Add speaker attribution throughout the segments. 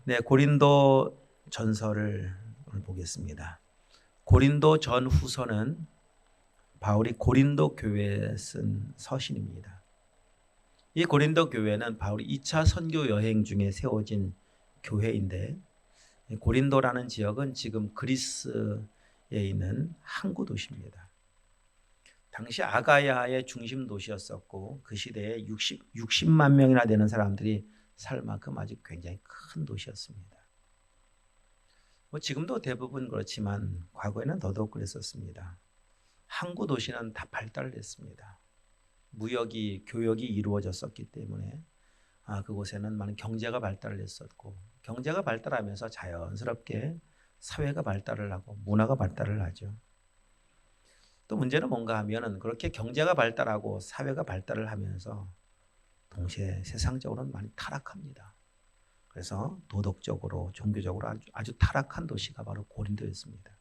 Speaker 1: 네, 고린도 전서를 오늘 보겠습니다. 고린도 전후서는 바울이 고린도 교회에 쓴 서신입니다. 이 고린도 교회는 바울이 2차 선교 여행 중에 세워진 교회인데, 고린도라는 지역은 지금 그리스에 있는 항구 도시입니다. 당시 아가야의 중심 도시였었고, 그 시대에 60만 명이나 되는 사람들이 살 만큼 아주 굉장히 큰 도시였습니다. 지금도 대부분 그렇지만 과거에는 더더욱 그랬었습니다. 항구 도시는 다 발달을 했습니다. 무역이, 교역이 이루어졌었기 때문에 그곳에는 많은 경제가 발달을 했었고, 경제가 발달하면서 자연스럽게 사회가 발달을 하고 문화가 발달을 하죠. 또 문제는 뭔가 하면은 그렇게 경제가 발달하고 사회가 발달을 하면서 동시에 세상적으로는 많이 타락합니다. 그래서 도덕적으로, 종교적으로 아주 타락한 도시가 바로 고린도였습니다.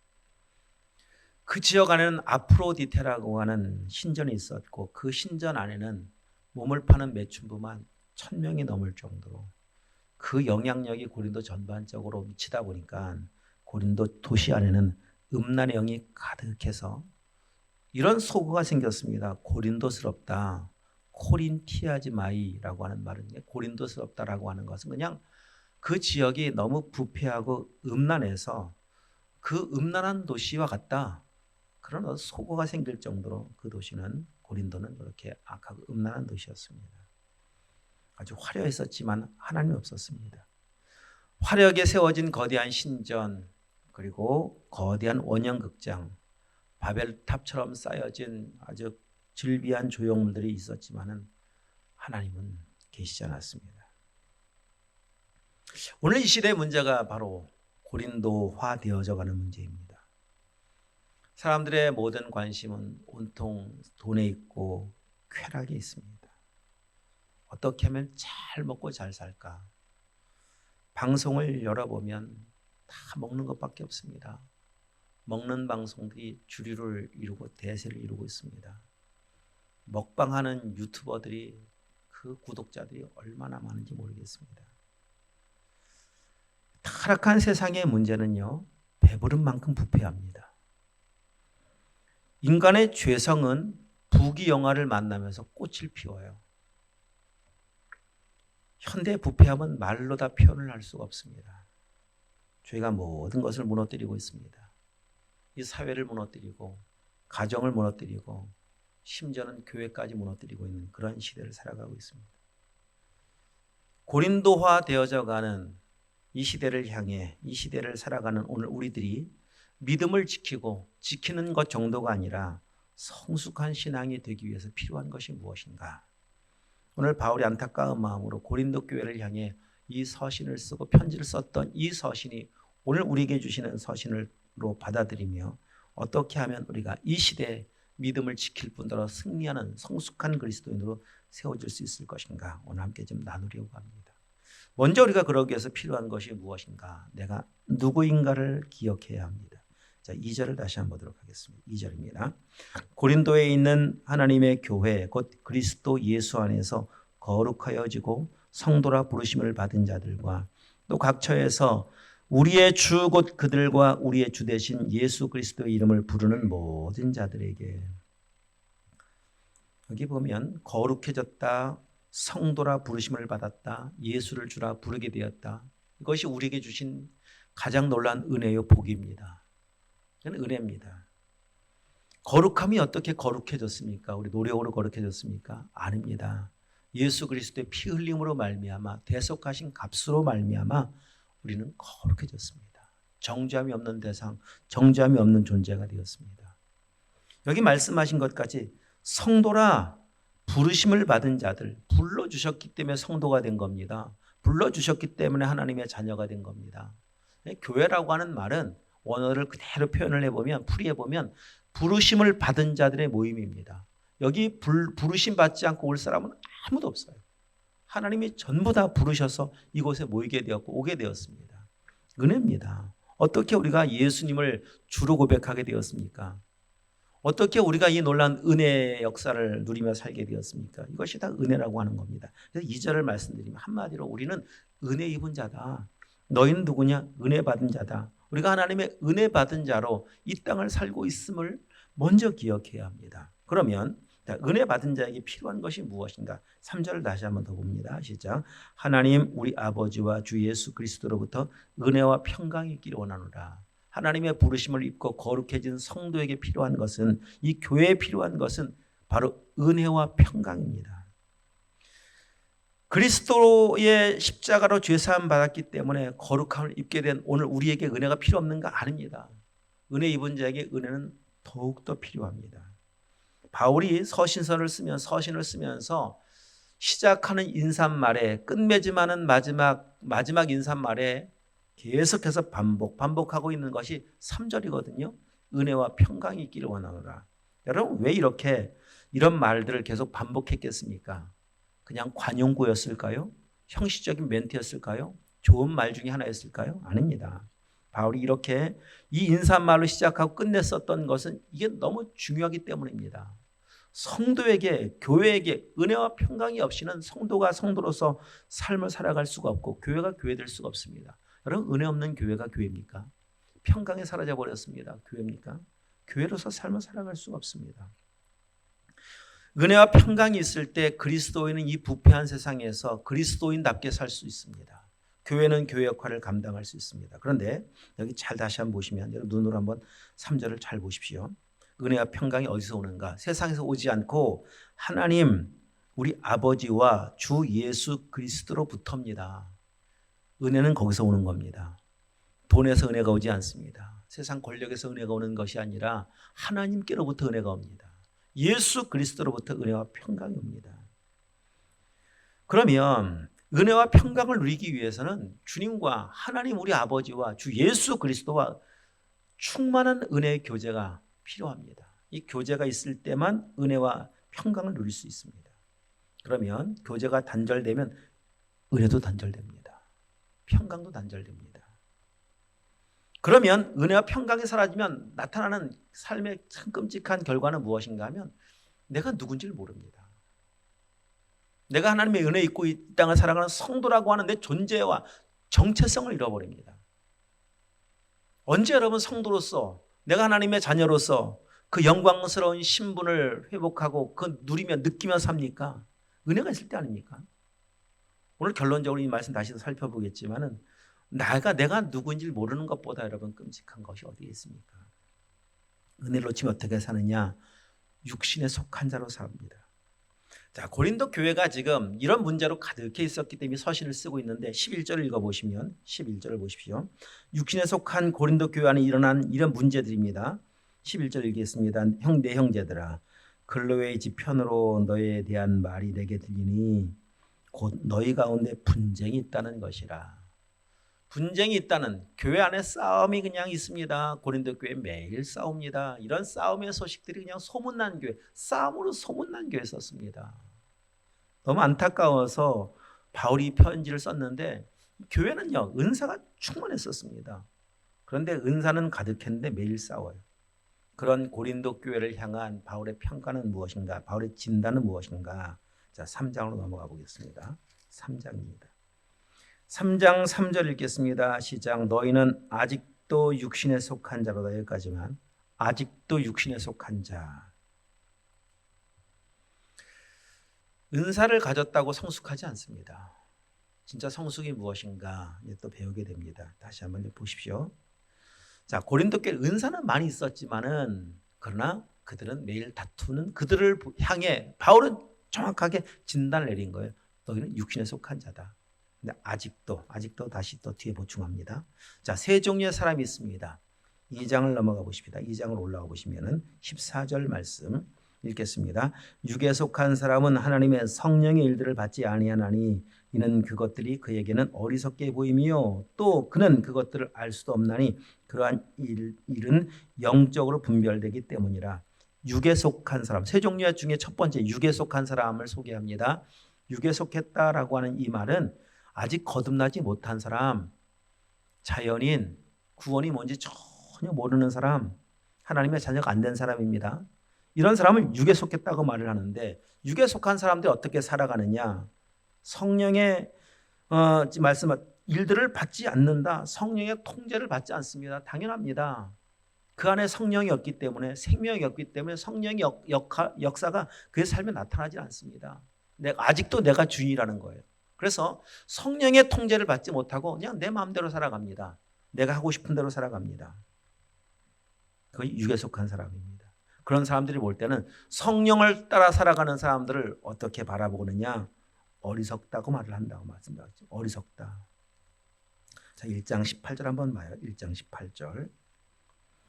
Speaker 1: 그 지역 안에는 아프로디테라고 하는 신전이 있었고, 그 신전 안에는 몸을 파는 매춘부만 1000명이 넘을 정도로 그 영향력이 고린도 전반적으로 미치다 보니까 고린도 도시 안에는 음란의 영이 가득해서 이런 소고가 생겼습니다. 고린도스럽다. 코린티아지마이라고 하는 말은 고린도스럽다라고 하는 것은 그냥 그 지역이 너무 부패하고 음란해서 그 음란한 도시와 같다. 그런 소고가 생길 정도로 그 도시는, 고린도는 그렇게 악하고 음란한 도시였습니다. 아주 화려했었지만 하나님이 없었습니다. 화려하게 세워진 거대한 신전, 그리고 거대한 원형극장, 바벨탑처럼 쌓여진 아주 즐비한 조형물들이 있었지만은 하나님은 계시지 않았습니다. 오늘 이 시대의 문제가 바로 고린도화 되어져 가는 문제입니다. 사람들의 모든 관심은 온통 돈에 있고 쾌락에 있습니다. 어떻게 하면 잘 먹고 잘 살까? 방송을 열어보면 다 먹는 것밖에 없습니다. 먹는 방송들이 주류를 이루고 대세를 이루고 있습니다. 먹방하는 유튜버들이, 그 구독자들이 얼마나 많은지 모르겠습니다. 타락한 세상의 문제는요, 배부른 만큼 부패합니다. 인간의 죄성은 부귀영화를 만나면서 꽃을 피워요. 현대 부패함은 말로 다 표현을 할 수가 없습니다. 죄가 모든 것을 무너뜨리고 있습니다. 이 사회를 무너뜨리고, 가정을 무너뜨리고, 심지어는 교회까지 무너뜨리고 있는 그런 시대를 살아가고 있습니다. 고린도화 되어져 가는 이 시대를 향해, 이 시대를 살아가는 오늘 우리들이 믿음을 지키고 지키는 것 정도가 아니라 성숙한 신앙이 되기 위해서 필요한 것이 무엇인가? 오늘 바울이 안타까운 마음으로 고린도 교회를 향해 이 서신을 쓰고 편지를 썼던 이 서신이 오늘 우리에게 주시는 서신으로 받아들이며, 어떻게 하면 우리가 이 시대에 믿음을 지킬 뿐더러 승리하는 성숙한 그리스도인으로 세워질 수 있을 것인가? 오늘 함께 좀 나누려고 합니다. 먼저 우리가 그러기 위해서 필요한 것이 무엇인가? 내가 누구인가를 기억해야 합니다. 자, 2절을 다시 한번 보도록 하겠습니다. 2절입니다. 고린도에 있는 하나님의 교회 곧 그리스도 예수 안에서 거룩하여지고 성도라 부르심을 받은 자들과 또 각 처에서 우리의 주 곧 그들과 우리의 주 되신 예수 그리스도의 이름을 부르는 모든 자들에게. 여기 보면 거룩해졌다, 성도라 부르심을 받았다, 예수를 주라 부르게 되었다. 이것이 우리에게 주신 가장 놀라운 은혜요 복입니다. 이건 은혜입니다. 거룩함이 어떻게 거룩해졌습니까? 우리 노력으로 거룩해졌습니까? 아닙니다. 예수 그리스도의 피 흘림으로 말미암아, 대속하신 값으로 말미암아 우리는 거룩해졌습니다. 정죄함이 없는 대상, 정죄함이 없는 존재가 되었습니다. 여기 말씀하신 것까지 성도라 부르심을 받은 자들, 불러주셨기 때문에 성도가 된 겁니다. 불러주셨기 때문에 하나님의 자녀가 된 겁니다. 교회라고 하는 말은 원어를 그대로 표현을 해보면, 풀이해보면 부르심을 받은 자들의 모임입니다. 여기 부르심 받지 않고 올 사람은 아무도 없어요. 하나님이 전부 다 부르셔서 이곳에 모이게 되었고 오게 되었습니다. 은혜입니다. 어떻게 우리가 예수님을 주로 고백하게 되었습니까? 어떻게 우리가 이 놀라운 은혜의 역사를 누리며 살게 되었습니까? 이것이 다 은혜라고 하는 겁니다. 그래서 2절을 말씀드리면 한마디로 우리는 은혜 입은 자다. 너희는 누구냐? 은혜 받은 자다. 우리가 하나님의 은혜 받은 자로 이 땅을 살고 있음을 먼저 기억해야 합니다. 그러면 은혜 받은 자에게 필요한 것이 무엇인가? 3절을 다시 한번 더 봅니다. 시작. 하나님 우리 아버지와 주 예수 그리스도로부터 은혜와 평강이 있기를 원하노라. 하나님의 부르심을 입고 거룩해진 성도에게 필요한 것은, 이 교회에 필요한 것은 바로 은혜와 평강입니다. 그리스도의 십자가로 죄사함 받았기 때문에 거룩함을 입게 된 오늘 우리에게 은혜가 필요 없는가? 아닙니다. 은혜 입은 자에게 은혜는 더욱더 필요합니다. 바울이 서신을 쓰면서 시작하는 인사말에 끝맺음하는 마지막 인사말에 계속해서 반복하고 있는 것이 3절이거든요. 은혜와 평강이 있기를 원하노라. 여러분 왜 이런 말들을 계속 반복했겠습니까? 그냥 관용구였을까요? 형식적인 멘트였을까요? 좋은 말 중에 하나였을까요? 아닙니다. 바울이 이렇게 이 인사말로 시작하고 끝냈었던 것은 이게 너무 중요하기 때문입니다. 성도에게, 교회에게 은혜와 평강이 없이는 성도가 성도로서 삶을 살아갈 수가 없고 교회가 교회될 수가 없습니다. 여러분 은혜 없는 교회가 교회입니까? 평강이 사라져 버렸습니다. 교회입니까? 교회로서 삶을 살아갈 수가 없습니다. 은혜와 평강이 있을 때 그리스도인은 이 부패한 세상에서 그리스도인답게 살 수 있습니다. 교회는 교회 역할을 감당할 수 있습니다. 그런데 여기 잘 다시 한번 보시면 여러분 눈으로 한번 3절을 잘 보십시오. 은혜와 평강이 어디서 오는가? 세상에서 오지 않고 하나님 우리 아버지와 주 예수 그리스도로부터입니다. 은혜는 거기서 오는 겁니다. 돈에서 은혜가 오지 않습니다. 세상 권력에서 은혜가 오는 것이 아니라 하나님께로부터 은혜가 옵니다. 예수 그리스도로부터 은혜와 평강이 옵니다. 그러면 은혜와 평강을 누리기 위해서는 주님과 하나님 우리 아버지와 주 예수 그리스도와 충만한 은혜의 교제가 필요합니다. 이 교제가 있을 때만 은혜와 평강을 누릴 수 있습니다. 그러면 교제가 단절되면 은혜도 단절됩니다. 평강도 단절됩니다. 그러면 은혜와 평강이 사라지면 나타나는 삶의 참 끔찍한 결과는 무엇인가 하면 내가 누군지를 모릅니다. 내가 하나님의 은혜 있고 이 땅을 살아가는 성도라고 하는 내 존재와 정체성을 잃어버립니다. 언제 여러분 성도로서 내가 하나님의 자녀로서 그 영광스러운 신분을 회복하고 그 느끼며 삽니까? 은혜가 있을 때 아닙니까? 오늘 결론적으로 이 말씀 다시 살펴보겠지만은 내가 누구인지 모르는 것보다 여러분 끔찍한 것이 어디에 있습니까? 은혜를 놓치면 어떻게 사느냐? 육신에 속한 자로 삽니다. 자, 고린도 교회가 지금 이런 문제로 가득해 있었기 때문에 서신을 쓰고 있는데 11절을 읽어보시면 11절을 보십시오. 육신에 속한 고린도 교회 안에 일어난 이런 문제들입니다. 11절 읽겠습니다. 내 형제들아 글로의 지편으로 너희에 대한 말이 내게 들리니 곧 너희 가운데 분쟁이 있다는 것이라. 분쟁이 있다는, 교회 안에 싸움이 그냥 있습니다. 고린도 교회 매일 싸웁니다. 이런 싸움의 소식들이 그냥 소문난 교회, 싸움으로 소문난 교회 썼습니다. 너무 안타까워서 바울이 편지를 썼는데 교회는요 은사가 충만했었습니다. 그런데 은사는 가득했는데 매일 싸워요. 그런 고린도 교회를 향한 바울의 평가는 무엇인가? 바울의 진단은 무엇인가? 자, 3장으로 넘어가 보겠습니다. 3장입니다. 3장 3절 읽겠습니다. 시작. 너희는 아직도 육신에 속한 자로다. 여기까지만. 아직도 육신에 속한 자. 은사를 가졌다고 성숙하지 않습니다. 진짜 성숙이 무엇인가 또 배우게 됩니다. 다시 한번 보십시오. 자, 고린도 교회 은사는 많이 있었지만은 그러나 그들은 매일 다투는 그들을 향해 바울은 정확하게 진단을 내린 거예요. 너희는 육신에 속한 자다. 근데 아직도 다시 또 뒤에 보충합니다. 자, 세 종류의 사람이 있습니다. 2장을 넘어가 보십니다. 2장을 올라가 보시면은 14절 말씀 읽겠습니다. 육에 속한 사람은 하나님의 성령의 일들을 받지 아니하나니 이는 그것들이 그에게는 어리석게 보임이요 또 그는 그것들을 알 수도 없나니 그러한 일은 영적으로 분별되기 때문이라. 육에 속한 사람, 세 종류 중에 첫 번째 육에 속한 사람을 소개합니다. 육에 속했다라고 하는 이 말은 아직 거듭나지 못한 사람, 자연인, 구원이 뭔지 전혀 모르는 사람, 하나님의 자녀가 안 된 사람입니다. 이런 사람을 육에 속했다고 말을 하는데 육에 속한 사람들이 어떻게 살아가느냐? 성령의 말씀 일들을 받지 않는다. 성령의 통제를 받지 않습니다. 당연합니다. 그 안에 성령이 없기 때문에, 생명이 없기 때문에 성령의 역사가 그의 삶에 나타나지 않습니다. 아직도 내가 주인이라는 거예요. 그래서 성령의 통제를 받지 못하고 그냥 내 마음대로 살아갑니다. 내가 하고 싶은 대로 살아갑니다. 그게 육에 속한 사람입니다. 그런 사람들이 볼 때는 성령을 따라 살아가는 사람들을 어떻게 바라보느냐? 어리석다고 말을 한다고 말씀드렸죠. 어리석다. 자, 1장 18절 한번 봐요. 1장 18절.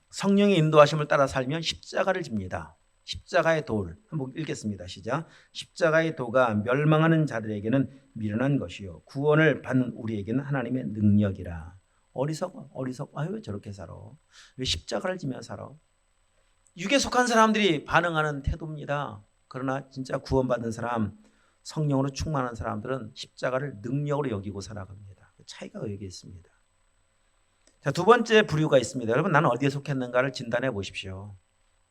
Speaker 1: 성령의 인도하심을 따라 살면 십자가를 집니다. 십자가의 돌. 한번 읽겠습니다. 시작. 십자가의 도가 멸망하는 자들에게는 미련한 것이요 구원을 받는 우리에게는 하나님의 능력이라. 어리석어. 아유, 왜 저렇게 살아? 왜 십자가를 지며 살아? 육에 속한 사람들이 반응하는 태도입니다. 그러나 진짜 구원받은 사람, 성령으로 충만한 사람들은 십자가를 능력으로 여기고 살아갑니다. 차이가 여기 있습니다. 자, 두 번째 부류가 있습니다. 여러분, 나는 어디에 속했는가를 진단해 보십시오.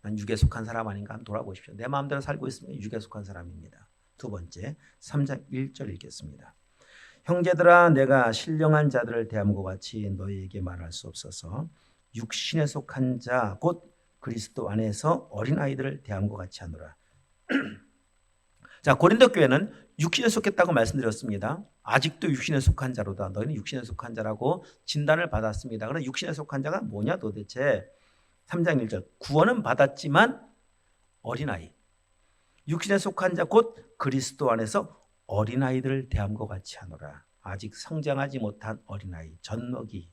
Speaker 1: 난 육에 속한 사람 아닌가 한번 돌아보십시오. 내 마음대로 살고 있으면 육에 속한 사람입니다. 두 번째, 3장 1절 읽겠습니다. 형제들아, 내가 신령한 자들을 대함과 같이 너희에게 말할 수 없어서 육신에 속한 자 곧 그리스도 안에서 어린아이들을 대함과 같이 하노라. 자, 고린도 교회는 육신에 속했다고 말씀드렸습니다. 아직도 육신에 속한 자로다. 너희는 육신에 속한 자라고 진단을 받았습니다. 그럼 육신에 속한 자가 뭐냐 도대체? 3장 1절. 구원은 받았지만 어린아이. 육신에 속한 자 곧 그리스도 안에서 어린아이들을 대함과 같이 하노라. 아직 성장하지 못한 어린아이, 젖먹이.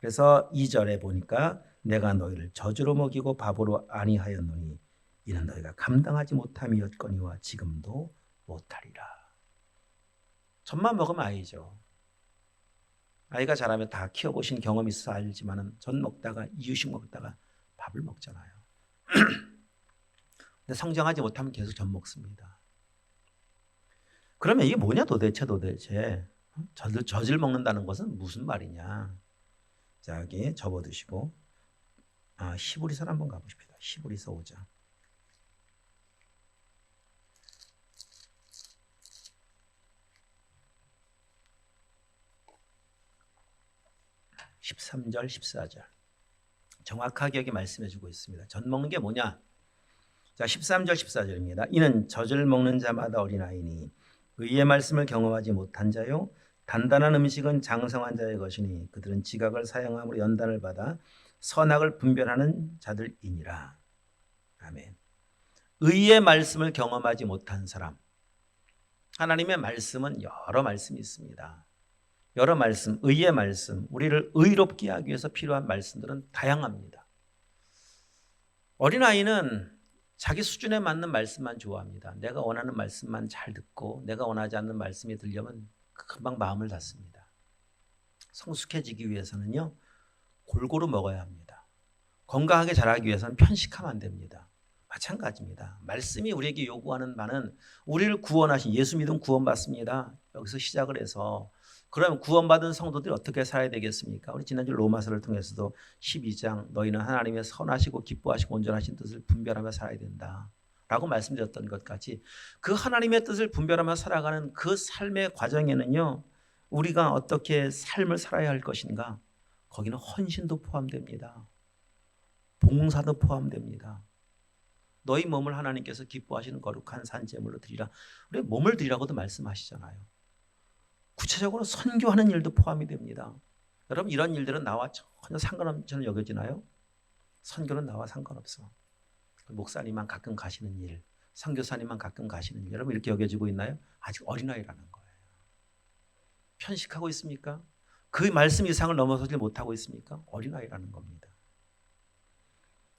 Speaker 1: 그래서 2절에 보니까 내가 너희를 저주로 먹이고 바보로 아니하였노니 이는 너희가 감당하지 못함이었거니와 지금도 못하리라. 젖만 먹으면 아이죠. 아이가 자라면 다 키워보신 경험이 있어 알지만은 젖 먹다가 이유식 먹다가 밥을 먹잖아요. 근데 성장하지 못하면 계속 젖 먹습니다. 그러면 이게 뭐냐 도대체 젖을 먹는다는 것은 무슨 말이냐? 자, 여기 접어두시고 히브리서 한번 가보십시다. 히브리서 5장. 13절 14절 정확하게 여기 말씀해주고 있습니다. 젖 먹는 게 뭐냐? 자, 13절 14절입니다. 이는 젖을 먹는 자마다 어린아이니 의의 말씀을 경험하지 못한 자요 단단한 음식은 장성한 자의 것이니 그들은 지각을 사용함으로 연단을 받아 선악을 분별하는 자들이니라. 아멘. 의의 말씀을 경험하지 못한 사람. 하나님의 말씀은 여러 말씀이 있습니다. 여러 말씀, 의의 말씀, 우리를 의롭게 하기 위해서 필요한 말씀들은 다양합니다. 어린아이는 자기 수준에 맞는 말씀만 좋아합니다. 내가 원하는 말씀만 잘 듣고 내가 원하지 않는 말씀이 들려면 금방 마음을 닫습니다. 성숙해지기 위해서는요, 골고루 먹어야 합니다. 건강하게 자라기 위해서는 편식하면 안 됩니다. 마찬가지입니다. 말씀이 우리에게 요구하는 바는 우리를 구원하신 예수 믿음 구원받습니다. 여기서 시작을 해서 그럼 구원받은 성도들이 어떻게 살아야 되겠습니까? 우리 지난주 로마서를 통해서도 12장 너희는 하나님의 선하시고 기뻐하시고 온전하신 뜻을 분별하며 살아야 된다 라고 말씀드렸던 것 같이 그 하나님의 뜻을 분별하며 살아가는 그 삶의 과정에는요, 우리가 어떻게 삶을 살아야 할 것인가, 거기는 헌신도 포함됩니다. 봉사도 포함됩니다. 너희 몸을 하나님께서 기뻐하시는 거룩한 산제물로 드리라. 우리 몸을 드리라고도 말씀하시잖아요. 구체적으로 선교하는 일도 포함이 됩니다. 여러분, 이런 일들은 나와 전혀 상관없이 여겨지나요? 선교는 나와 상관없어. 목사님만 가끔 가시는 일, 선교사님만 가끔 가시는 일, 여러분 이렇게 여겨지고 있나요? 아직 어린아이라는 거예요. 편식하고 있습니까? 그 말씀 이상을 넘어서지 못하고 있습니까? 어린아이라는 겁니다.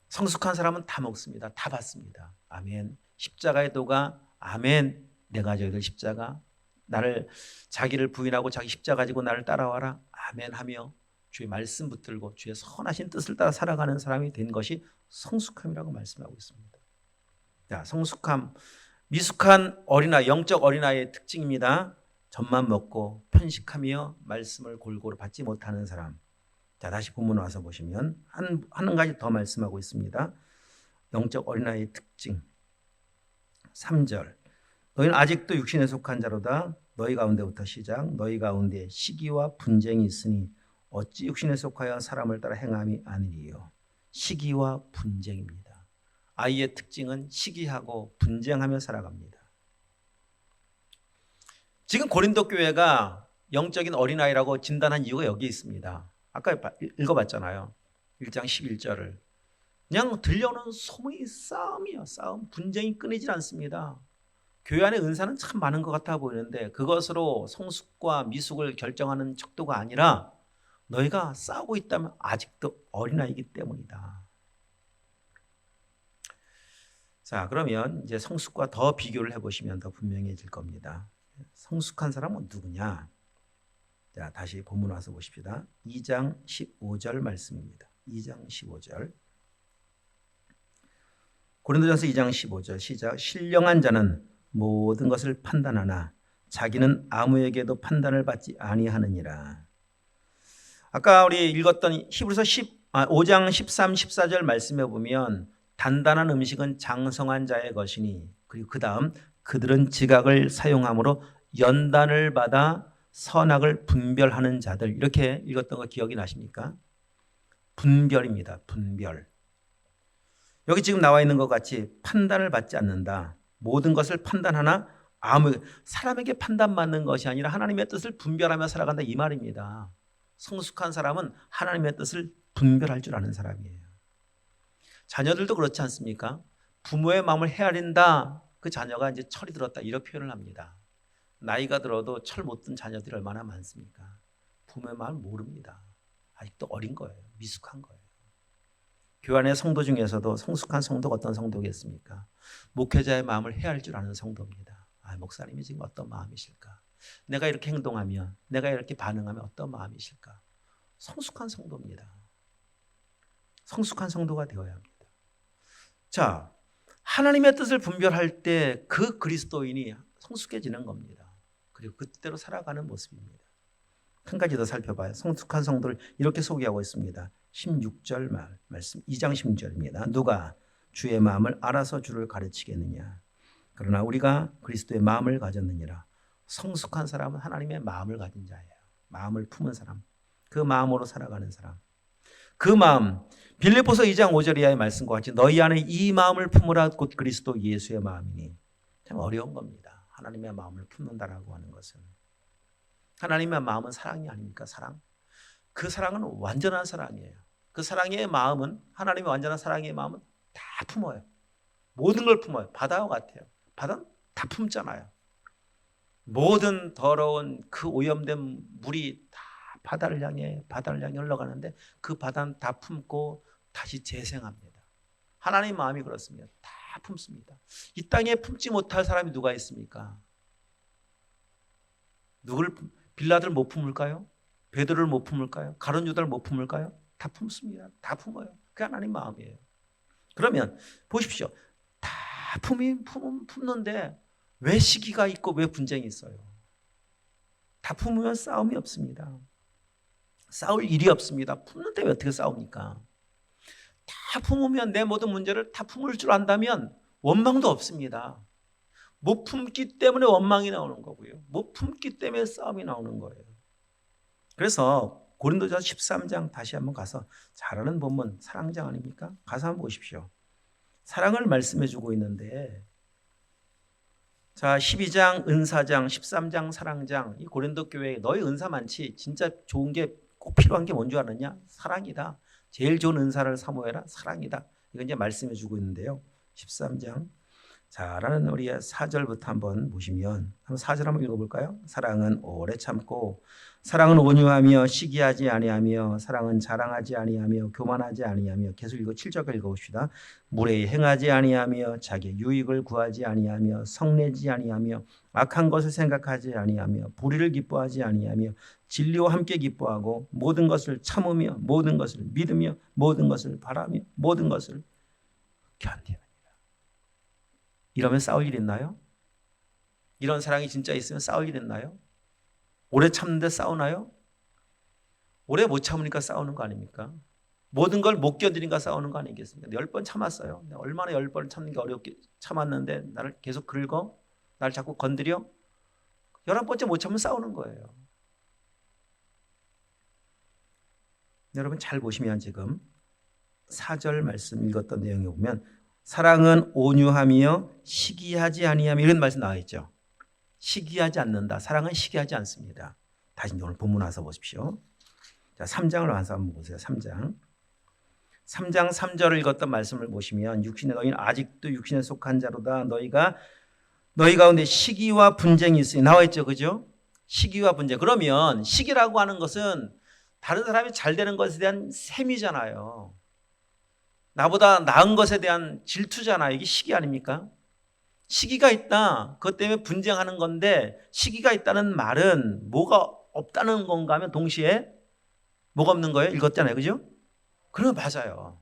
Speaker 1: 성숙한 사람은 다 먹습니다. 다 받습니다. 아멘. 십자가의 도가 아멘. 내가 저희들 십자가 나를 자기를 부인하고 자기 십자가 가지고 나를 따라와라 아멘 하며 주의 말씀 붙들고 주의 선하신 뜻을 따라 살아가는 사람이 된 것이 성숙함이라고 말씀하고 있습니다. 자, 성숙함, 미숙한 어린아이, 영적 어린아이의 특징입니다. 젖만 먹고 편식하며 말씀을 골고루 받지 못하는 사람. 자, 다시 본문 와서 보시면 한 가지 더 말씀하고 있습니다. 영적 어린아이의 특징 3절 너희는 아직도 육신에 속한 자로다. 너희 가운데부터 시작. 너희 가운데 시기와 분쟁이 있으니 어찌 육신에 속하여 사람을 따라 행함이 아니리요. 시기와 분쟁입니다. 아이의 특징은 시기하고 분쟁하며 살아갑니다. 지금 고린도 교회가 영적인 어린아이라고 진단한 이유가 여기 있습니다. 아까 읽어봤잖아요. 1장 11절을. 그냥 들려오는 소문이 싸움이에요. 싸움. 분쟁이 끊이질 않습니다. 교회 안에 은사는 참 많은 것 같아 보이는데 그것으로 성숙과 미숙을 결정하는 척도가 아니라 너희가 싸우고 있다면 아직도 어린아이이기 때문이다. 자, 그러면 이제 성숙과 더 비교를 해보시면 더 분명해질 겁니다. 성숙한 사람은 누구냐? 자, 다시 본문 와서 보십시다. 2장 15절 말씀입니다. 2장 15절. 고린도전서 2장 15절 시작. 신령한 자는 모든 것을 판단하나 자기는 아무에게도 판단을 받지 아니하느니라. 아까 우리 읽었던 히브리서 5장 13, 14절 말씀에 보면 단단한 음식은 장성한 자의 것이니 그리고 그 다음 그들은 지각을 사용함으로 연단을 받아 선악을 분별하는 자들 이렇게 읽었던 거 기억이 나십니까? 분별입니다. 분별. 여기 지금 나와 있는 것 같이 판단을 받지 않는다. 모든 것을 판단하나 사람에게 판단받는 것이 아니라 하나님의 뜻을 분별하며 살아간다 이 말입니다. 성숙한 사람은 하나님의 뜻을 분별할 줄 아는 사람이에요. 자녀들도 그렇지 않습니까? 부모의 마음을 헤아린다. 그 자녀가 이제 철이 들었다 이렇게 표현을 합니다. 나이가 들어도 철 못 든 자녀들이 얼마나 많습니까? 부모의 마음을 모릅니다. 아직도 어린 거예요. 미숙한 거예요. 교회 안의 성도 중에서도 성숙한 성도가 어떤 성도겠습니까? 목회자의 마음을 헤아릴 줄 아는 성도입니다. 목사님이 지금 어떤 마음이실까? 내가 이렇게 행동하면, 내가 이렇게 반응하면 어떤 마음이실까? 성숙한 성도입니다. 성숙한 성도가 되어야 합니다. 자, 하나님의 뜻을 분별할 때 그 그리스도인이 성숙해지는 겁니다. 그리고 그때로 살아가는 모습입니다. 한 가지 더 살펴봐요. 성숙한 성도를 이렇게 소개하고 있습니다. 16절 말씀 2장 16절입니다. 누가 주의 마음을 알아서 주를 가르치겠느냐. 그러나 우리가 그리스도의 마음을 가졌느니라. 성숙한 사람은 하나님의 마음을 가진 자예요. 마음을 품은 사람. 그 마음으로 살아가는 사람. 그 마음 빌립보서 2장 5절 이하의 말씀과 같이 너희 안에 이 마음을 품으라 곧 그리스도 예수의 마음이니. 참 어려운 겁니다. 하나님의 마음을 품는다라고 하는 것은. 하나님의 마음은 사랑이 아닙니까? 사랑. 그 사랑은 완전한 사랑이에요. 그 사랑의 마음은 하나님의 완전한 사랑의 마음은 다 품어요. 모든 걸 품어요. 바다와 같아요. 바다는 다 품잖아요. 모든 더러운 그 오염된 물이 다 바다를 향해 흘러가는데 그 바다는 다 품고 다시 재생합니다. 하나님의 마음이 그렇습니다. 다 품습니다. 이 땅에 품지 못할 사람이 누가 있습니까? 빌라들 못 품을까요? 베드로를 못 품을까요? 가룟 유다를 못 품을까요? 다 품습니다. 다 품어요. 그게 하나님 마음이에요. 그러면 보십시오. 다 품는데 왜 시기가 있고 왜 분쟁이 있어요? 다 품으면 싸움이 없습니다. 싸울 일이 없습니다. 품는데 왜 어떻게 싸웁니까? 다 품으면 내 모든 문제를 다 품을 줄 안다면 원망도 없습니다. 못 품기 때문에 원망이 나오는 거고요. 못 품기 때문에 싸움이 나오는 거예요. 그래서 고린도전서 13장 다시 한번 가서 잘 아는 본문 사랑장 아닙니까? 가서 한번 보십시오. 사랑을 말씀해 주고 있는데 자 12장 은사장 13장 사랑장 이 고린도 교회에 너희 은사 많지 진짜 좋은 게 꼭 필요한 게 뭔 줄 아느냐? 사랑이다. 제일 좋은 은사를 사모해라. 사랑이다. 이건 이제 말씀해 주고 있는데요. 13장 자라는 우리의 4절부터 한번 보시면 한번 4절 한번 읽어볼까요? 사랑은 오래 참고 사랑은 온유하며 시기하지 아니하며 사랑은 자랑하지 아니하며 교만하지 아니하며 계속 7절까지 읽어봅시다. 무례히 행하지 아니하며 자기 유익을 구하지 아니하며 성내지 아니하며 악한 것을 생각하지 아니하며 불의를 기뻐하지 아니하며 진리와 함께 기뻐하고 모든 것을 참으며 모든 것을 믿으며 모든 것을 바라며 모든 것을 견디느니라. 이러면 싸울 일 있나요? 이런 사랑이 진짜 있으면 싸울 일 있나요? 오래 참는데 싸우나요? 오래 못 참으니까 싸우는 거 아닙니까? 모든 걸 못 견디니까 싸우는 거 아니겠습니까? 10번 참았어요. 얼마나 10번을 참는 게 어렵게 참았는데 나를 계속 긁어? 나를 자꾸 건드려? 11번째 못 참으면 싸우는 거예요. 여러분 잘 보시면 지금 4절 말씀 읽었던 내용에 보면 사랑은 온유하며 시기하지 아니하며 이런 말씀 나와 있죠. 시기하지 않는다. 사랑은 시기하지 않습니다. 다시 오늘 본문 와서 보십시오. 자, 3장을 와서 한번 보세요. 3장 3절을 읽었던 말씀을 보시면 육신에 너희는 아직도 육신에 속한 자로다. 너희 가운데 시기와 분쟁이 있으니 나와 있죠. 그죠? 시기와 분쟁. 그러면 시기라고 하는 것은 다른 사람이 잘 되는 것에 대한 셈이잖아요. 나보다 나은 것에 대한 질투잖아요. 이게 시기 아닙니까? 시기가 있다. 그것 때문에 분쟁하는 건데 시기가 있다는 말은 뭐가 없다는 건가 하면 동시에 뭐가 없는 거예요? 읽었잖아요. 그죠? 그러면 맞아요.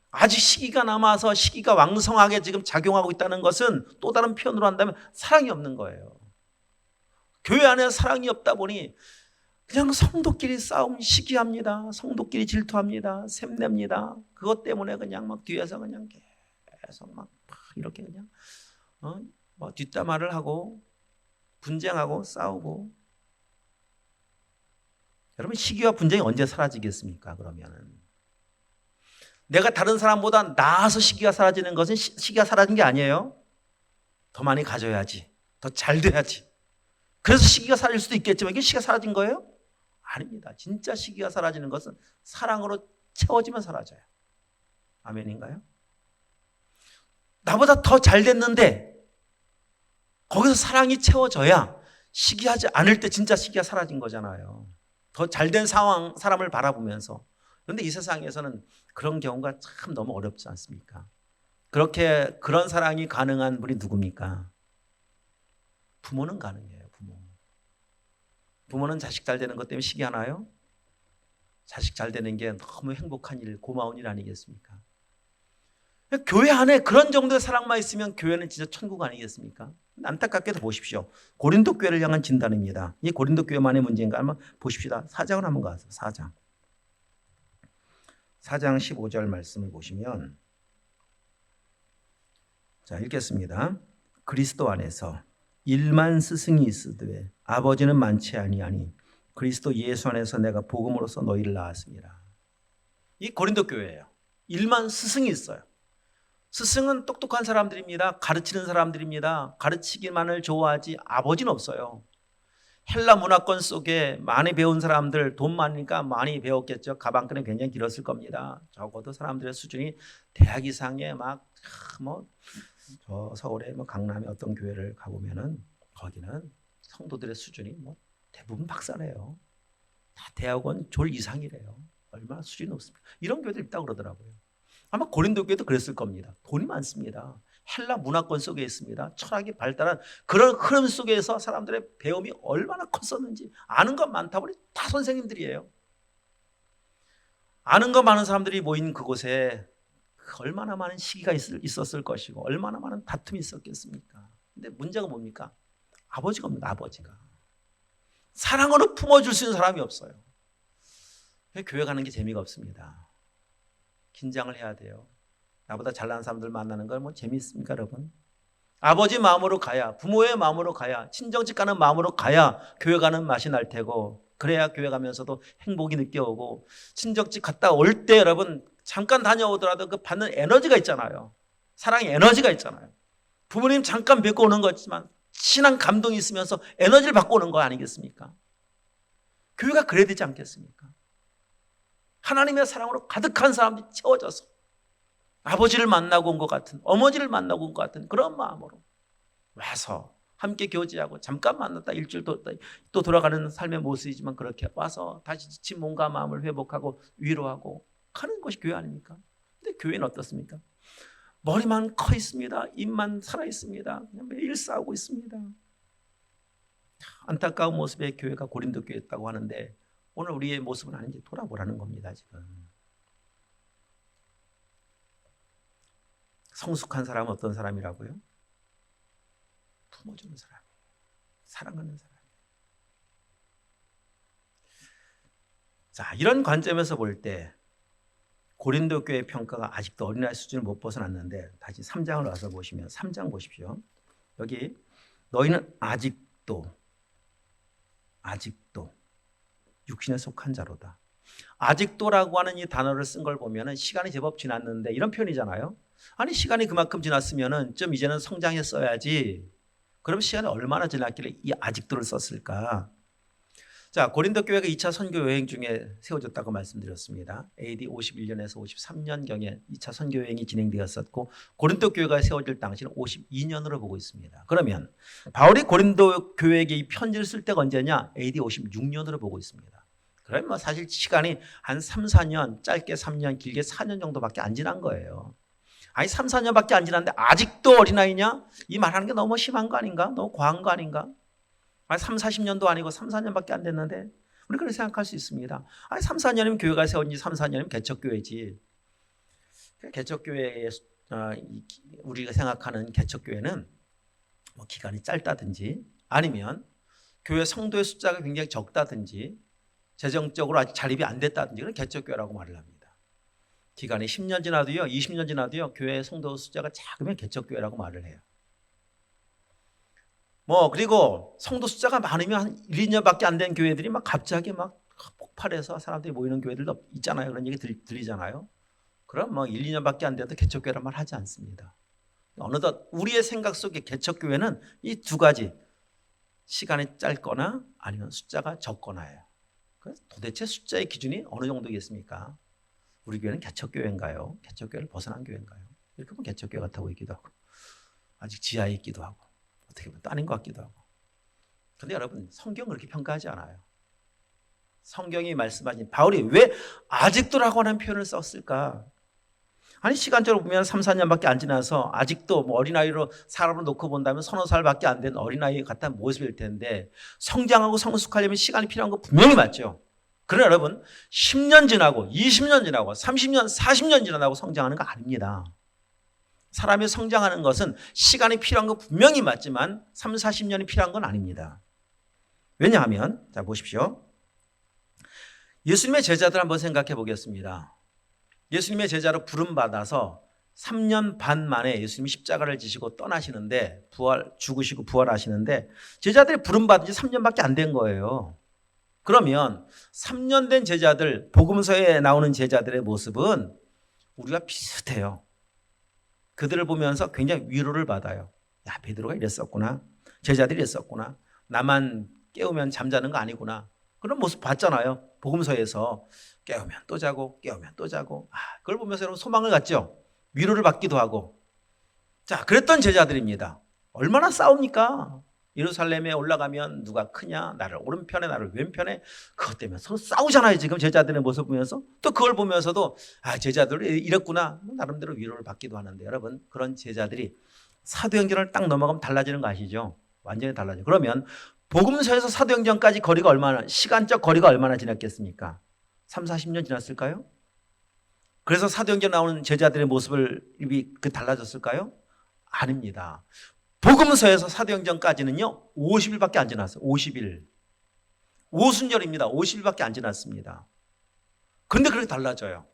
Speaker 1: 아직 시기가 남아서 시기가 왕성하게 지금 작용하고 있다는 것은 또 다른 표현으로 한다면 사랑이 없는 거예요. 교회 안에 사랑이 없다 보니 그냥 성도끼리 싸움 시기합니다. 성도끼리 질투합니다. 샘냅니다. 그것 때문에 그냥 막 뒤에서 그냥 계속 막 이렇게 그냥 뭐 뒷담화를 하고 분쟁하고 싸우고. 여러분 시기와 분쟁이 언제 사라지겠습니까? 그러면은 내가 다른 사람보다 나아서 시기가 사라지는 것은 시기가 사라진 게 아니에요. 더 많이 가져야지. 더 잘 돼야지. 그래서 시기가 사라질 수도 있겠지만 이게 시기가 사라진 거예요? 아닙니다. 진짜 시기가 사라지는 것은 사랑으로 채워지면 사라져요. 아멘인가요? 나보다 더 잘 됐는데 거기서 사랑이 채워져야 시기하지 않을 때 진짜 시기가 사라진 거잖아요. 더 잘된 사람을 바라보면서. 그런데 이 세상에서는 그런 경우가 참 너무 어렵지 않습니까? 그런 사랑이 가능한 분이 누굽니까? 부모는 가능해요. 부모는 자식 잘 되는 것 때문에 시기하나요? 자식 잘 되는 게 너무 행복한 일, 고마운 일 아니겠습니까? 교회 안에 그런 정도의 사랑만 있으면 교회는 진짜 천국 아니겠습니까? 안타깝게도 보십시오. 고린도 교회를 향한 진단입니다. 이 고린도 교회만의 문제인가 한번 보십시다. 4장을 한번 가서 4장 15절 말씀을 보시면 자 읽겠습니다. 그리스도 안에서 1만 스승이 있으되 아버지는 많지 아니하니 그리스도 예수 안에서 내가 복음으로써 너희를 낳았습니다. 이 고린도 교회예요. 1만 스승이 있어요. 스승은 똑똑한 사람들입니다. 가르치는 사람들입니다. 가르치기만을 좋아하지 아버지는 없어요. 헬라 문화권 속에 많이 배운 사람들, 돈 많으니까 많이 배웠겠죠. 가방끈이 굉장히 길었을 겁니다. 적어도 사람들의 수준이 대학 이상의 저 서울의 강남의 어떤 교회를 가보면은 거기는 성도들의 수준이 대부분 박사래요. 다 대학원 졸 이상이래요. 얼마나 수준이 높습니까? 이런 교회들 있다고 그러더라고요. 아마 고린도 교회도 그랬을 겁니다. 돈이 많습니다. 헬라 문화권 속에 있습니다. 철학이 발달한 그런 흐름 속에서 사람들의 배움이 얼마나 컸었는지 아는 것 많다 보니 다 선생님들이에요. 아는 것 많은 사람들이 모인 그곳에 얼마나 많은 시기가 있었을 것이고 얼마나 많은 다툼이 있었겠습니까? 근데 문제가 뭡니까? 아버지가 없는 아버지가. 사랑으로 품어줄 수 있는 사람이 없어요. 교회 가는 게 재미가 없습니다. 긴장을 해야 돼요. 나보다 잘난 사람들 만나는 건 재미있습니까, 여러분? 아버지 마음으로 가야, 부모의 마음으로 가야, 친정집 가는 마음으로 가야 교회 가는 맛이 날 테고, 그래야 교회 가면서도 행복이 느껴오고, 친정집 갔다 올 때 여러분 잠깐 다녀오더라도 그 받는 에너지가 있잖아요. 사랑의 에너지가 있잖아요. 부모님 잠깐 뵙고 오는 거지만 신앙 감동이 있으면서 에너지를 받고 오는 거 아니겠습니까? 교회가 그래야 되지 않겠습니까? 하나님의 사랑으로 가득한 사람들이 채워져서 아버지를 만나고 온 것 같은, 어머니를 만나고 온 것 같은 그런 마음으로 와서 함께 교제하고 잠깐 만났다 일주일 또 돌아가는 삶의 모습이지만 그렇게 와서 다시 지친 몸과 마음을 회복하고 위로하고 가는 것이 교회 아닙니까? 근데 교회는 어떻습니까? 머리만 커 있습니다. 입만 살아 있습니다. 그냥 매일 싸우고 있습니다. 안타까운 모습의 교회가 고린도 교회였다고 하는데 오늘 우리의 모습은 아닌지 돌아보라는 겁니다. 지금 성숙한 사람은 어떤 사람이라고요? 품어주는 사람, 사랑하는 사람. 자, 이런 관점에서 볼 때 고린도 교회의 평가가 아직도 어린아이 수준을 못 벗어났는데 다시 3장을 와서 보시면 3장 보십시오. 여기 너희는 아직도 아직도 육신에 속한 자로다. 아직도라고 하는 이 단어를 쓴 걸 보면은 시간이 제법 지났는데 이런 표현이잖아요. 아니 시간이 그만큼 지났으면은 좀 이제는 성장했어야지. 그럼 시간이 얼마나 지났길래 이 아직도를 썼을까? 자, 고린도 교회가 2차 선교 여행 중에 세워졌다고 말씀드렸습니다. AD 51년에서 53년경에 2차 선교 여행이 진행되었었고 고린도 교회가 세워질 당시는 52년으로 보고 있습니다. 그러면 바울이 고린도 교회에게 이 편지를 쓸 때가 언제냐? AD 56년으로 보고 있습니다. 그러면 뭐 사실 시간이 한 3, 4년, 짧게 3년, 길게 4년 정도밖에 안 지난 거예요. 아니 3, 4년밖에 안 지났는데 아직도 어린아이냐? 이 말하는 게 너무 심한 거 아닌가? 너무 과한 거 아닌가? 아니 3, 40년도 아니고 3, 4년밖에 안 됐는데 우리 그렇게 생각할 수 있습니다. 아니 3, 4년이면 교회가 세운 지 3, 4년이면 개척교회지. 개척교회에 우리가 생각하는 개척교회는 뭐 기간이 짧다든지 아니면 교회 성도의 숫자가 굉장히 적다든지 재정적으로 아직 자립이 안 됐다든지 그런 개척교회라고 말을 합니다. 기간이 10년 지나도요, 20년 지나도요, 교회 성도 숫자가 작으면 개척교회라고 말을 해요. 뭐 그리고 성도 숫자가 많으면 한 1, 2년밖에 안 된 교회들이 막 갑자기 막 폭발해서 사람들이 모이는 교회들도 있잖아요. 그런 얘기 들리잖아요. 그럼 뭐 1, 2년밖에 안 돼도 개척교회란 말 하지 않습니다. 어느덧 우리의 생각 속에 개척교회는 이 두 가지, 시간이 짧거나 아니면 숫자가 적거나예요. 도대체 숫자의 기준이 어느 정도겠습니까? 우리 교회는 개척교회인가요? 개척교회를 벗어난 교회인가요? 이렇게 보면 개척교회 같아 보이기도 하고 아직 지하에 있기도 하고 어떻게 보면 또 아닌 것 같기도 하고. 그런데 여러분 성경은 그렇게 평가하지 않아요. 성경이 말씀하신 바울이 왜 아직도라고 하는 표현을 썼을까? 아니 시간적으로 보면 3, 4년밖에 안 지나서 아직도 뭐 어린아이로 사람을 놓고 본다면 서너 살밖에 안 된 어린아이 같은 모습일 텐데 성장하고 성숙하려면 시간이 필요한 거 분명히 맞죠. 그러나 여러분 10년 지나고 20년 지나고 30년 40년 지나고 성장하는 거 아닙니다. 사람이 성장하는 것은 시간이 필요한 거 분명히 맞지만 3, 40년이 필요한 건 아닙니다. 왜냐하면 자 보십시오. 예수님의 제자들 한번 생각해 보겠습니다. 예수님의 제자로 부름받아서 3년 반 만에 예수님이 십자가를 지시고 떠나시는데 죽으시고 부활하시는데 제자들이 부름받은 지 3년밖에 안 된 거예요. 그러면 3년 된 제자들, 복음서에 나오는 제자들의 모습은 우리가 비슷해요. 그들을 보면서 굉장히 위로를 받아요. 야, 베드로가 이랬었구나. 제자들이 이랬었구나. 나만 깨우면 잠자는 거 아니구나. 그런 모습 봤잖아요. 복음서에서 깨우면 또 자고 깨우면 또 자고. 그걸 보면서 여러분 소망을 갖죠. 위로를 받기도 하고. 자, 그랬던 제자들입니다. 얼마나 싸웁니까? 예루살렘에 올라가면 누가 크냐? 나를 오른편에 나를 왼편에. 그것 때문에 서로 싸우잖아요. 지금 제자들의 모습 보면서. 또 그걸 보면서도 제자들이 이랬구나. 나름대로 위로를 받기도 하는데 여러분 그런 제자들이 사도행전을 딱 넘어가면 달라지는 거 아시죠? 완전히 달라져요. 그러면 복음서에서 사도행전까지 거리가 얼마나, 시간적 거리가 얼마나 지났겠습니까? 3, 40년 지났을까요? 그래서 사도행전 나오는 제자들의 모습을 달라졌을까요? 아닙니다. 복음서에서 사도행전까지는요 50일밖에 안 지났어요. 50일. 오순절입니다. 50일밖에 안 지났습니다. 그런데 그렇게 달라져요.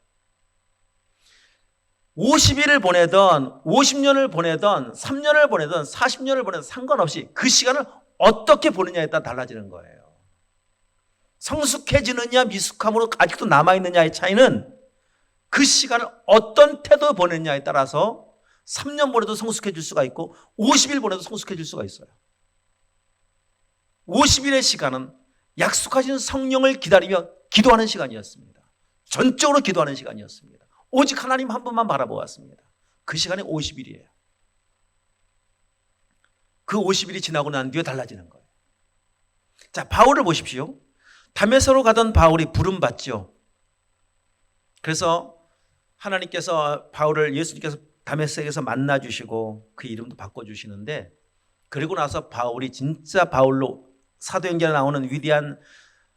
Speaker 1: 50일을 보내던 50년을 보내던 3년을 보내던 40년을 보내던 상관없이 그 시간을 어떻게 보느냐에 따라 달라지는 거예요. 성숙해지느냐 미숙함으로 아직도 남아있느냐의 차이는 그 시간을 어떤 태도로 보느냐에 따라서 3년 보내도 성숙해질 수가 있고 50일 보내도 성숙해질 수가 있어요. 50일의 시간은 약속하신 성령을 기다리며 기도하는 시간이었습니다. 전적으로 기도하는 시간이었습니다. 오직 하나님 한 분만 바라보았습니다. 그 시간이 50일이에요. 그 50일이 지나고 난 뒤에 달라지는 거예요. 자, 바울을 보십시오. 다메섹으로 가던 바울이 부름받죠. 그래서 하나님께서 바울을 예수님께서 다메섹에서 만나주시고 그 이름도 바꿔주시는데 그리고 나서 바울이 진짜 바울로 사도행전에 나오는 위대한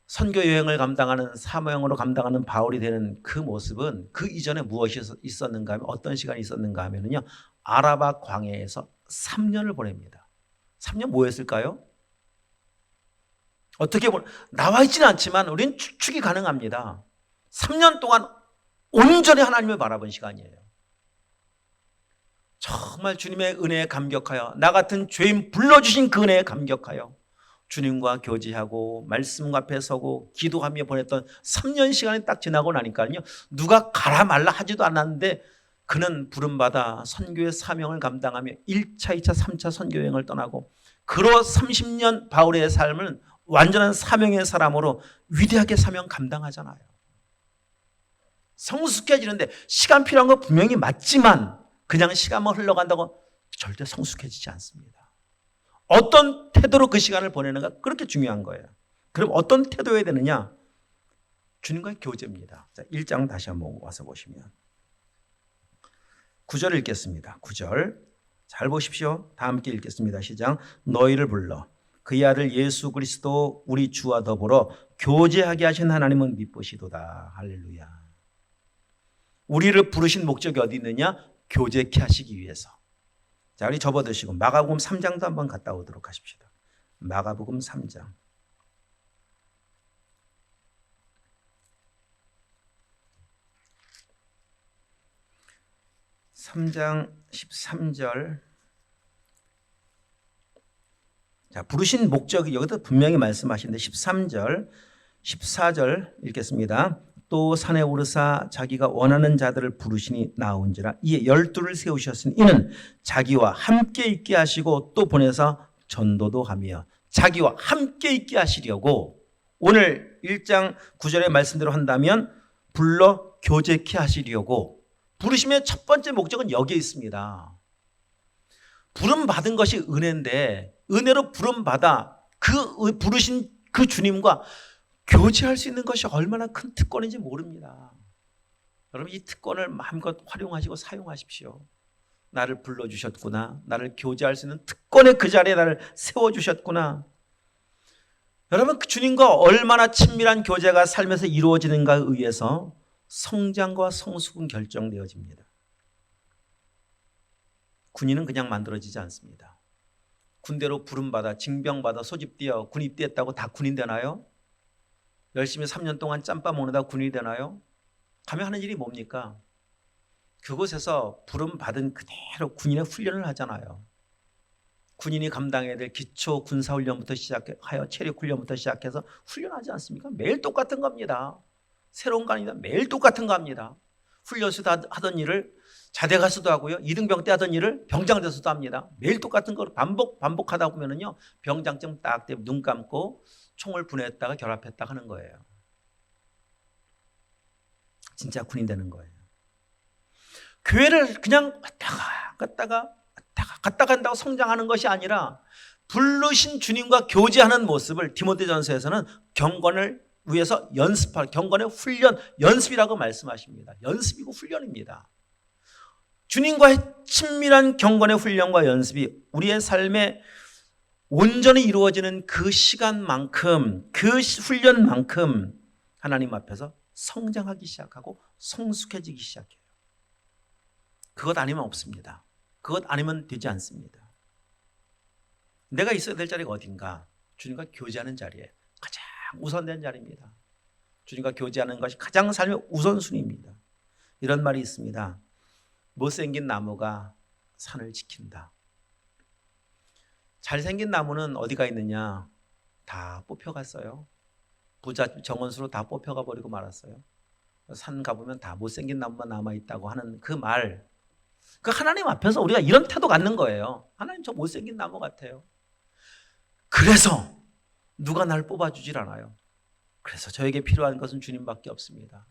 Speaker 1: 선교 여행을 감당하는 사모형으로 감당하는 바울이 되는 그 모습은 그 이전에 무엇이 있었는가 하면 어떤 시간이 있었는가 하면요 아라바 광야에서 3년을 보냅니다. 3년 뭐 했을까요? 어떻게 보면 나와 있지는 않지만 우리는 추측이 가능합니다. 3년 동안 온전히 하나님을 바라본 시간이에요. 정말 주님의 은혜에 감격하여 나 같은 죄인 불러주신 그 은혜에 감격하여 주님과 교제하고 말씀 앞에 서고 기도하며 보냈던 3년 시간이 딱 지나고 나니까요, 누가 가라 말라 하지도 않았는데 그는 부름받아 선교의 사명을 감당하며 1차, 2차, 3차 선교 여행을 떠나고 그로 30년 바울의 삶은 완전한 사명의 사람으로 위대하게 사명 감당하잖아요. 성숙해지는데 시간 필요한 거 분명히 맞지만 그냥 시간만 흘러간다고 절대 성숙해지지 않습니다. 어떤 태도로 그 시간을 보내는가, 그렇게 중요한 거예요. 그럼 어떤 태도여야 되느냐? 주님과의 교제입니다. 자, 1장 다시 한번 와서 보시면 9절 읽겠습니다. 9절 잘 보십시오. 다 함께 읽겠습니다. 시작. 너희를 불러 그의 아들 예수 그리스도 우리 주와 더불어 교제하게 하신 하나님은 미쁘시도다. 할렐루야. 우리를 부르신 목적이 어디 있느냐? 교제케 하시기 위해서. 자, 우리 접어드시고 마가복음 3장도 한번 갔다 오도록 하십시다. 마가복음 3장. 3장 13절. 자, 부르신 목적이 여기서 분명히 말씀하시는데 13절, 14절 읽겠습니다. 또 산에 오르사 자기가 원하는 자들을 부르시니 나온지라 이에 12를 세우셨으니 이는 자기와 함께 있게 하시고 또 보내사 전도도 하며 자기와 함께 있게 하시려고 오늘 1장 9절의 말씀대로 한다면 불러 교제케 하시려고 부르심의 첫 번째 목적은 여기에 있습니다. 부름 받은 것이 은혜인데 은혜로 부름 받아 그 부르신 그 주님과 교제할 수 있는 것이 얼마나 큰 특권인지 모릅니다. 여러분 이 특권을 마음껏 활용하시고 사용하십시오. 나를 불러주셨구나. 나를 교제할 수 있는 특권의 그 자리에 나를 세워주셨구나. 여러분 그 주님과 얼마나 친밀한 교제가 삶에서 이루어지는가에 의해서 성장과 성숙은 결정되어집니다. 군인은 그냥 만들어지지 않습니다. 군대로 부름받아 징병받아 소집되어 군 입대했다고 다 군인 되나요? 열심히 3년 동안 짬밥 먹는다 군인이 되나요? 가면 하는 일이 뭡니까? 그곳에서 부름받은 그대로 군인의 훈련을 하잖아요. 군인이 감당해야 될 기초 군사훈련부터 시작하여 체력훈련부터 시작해서 훈련하지 않습니까? 매일 똑같은 겁니다. 새로운 거 아닙니다. 매일 똑같은 거 합니다. 훈련소에서 하던 일을 자대 가서도 하고요. 이등병 때 하던 일을 병장 돼서도 합니다. 매일 똑같은 걸 반복하다 보면은요, 병장증 딱 되면 눈 감고 총을 분해했다가 결합했다가 하는 거예요. 진짜 군인 되는 거예요. 교회를 그냥 갔다가 간다고 성장하는 것이 아니라 부르신 주님과 교제하는 모습을 디모데전서에서는 경건을 위해서 연습할, 경건의 훈련, 연습이라고 말씀하십니다. 연습이고 훈련입니다. 주님과의 친밀한 경건의 훈련과 연습이 우리의 삶에 온전히 이루어지는 그 시간만큼, 그 훈련만큼 하나님 앞에서 성장하기 시작하고 성숙해지기 시작해요. 그것 아니면 없습니다. 그것 아니면 되지 않습니다. 내가 있어야 될 자리가 어딘가? 주님과 교제하는 자리에 가장 우선된 자리입니다. 주님과 교제하는 것이 가장 삶의 우선순위입니다. 이런 말이 있습니다. 못생긴 나무가 산을 지킨다. 잘생긴 나무는 어디가 있느냐? 다 뽑혀갔어요. 부자 정원수로 다 뽑혀가 버리고 말았어요. 산 가보면 다 못생긴 나무만 남아있다고 하는 그 말, 그 하나님 앞에서 우리가 이런 태도 갖는 거예요. 하나님 저 못생긴 나무 같아요. 그래서 누가 날 뽑아주질 않아요. 그래서 저에게 필요한 것은 주님밖에 없습니다.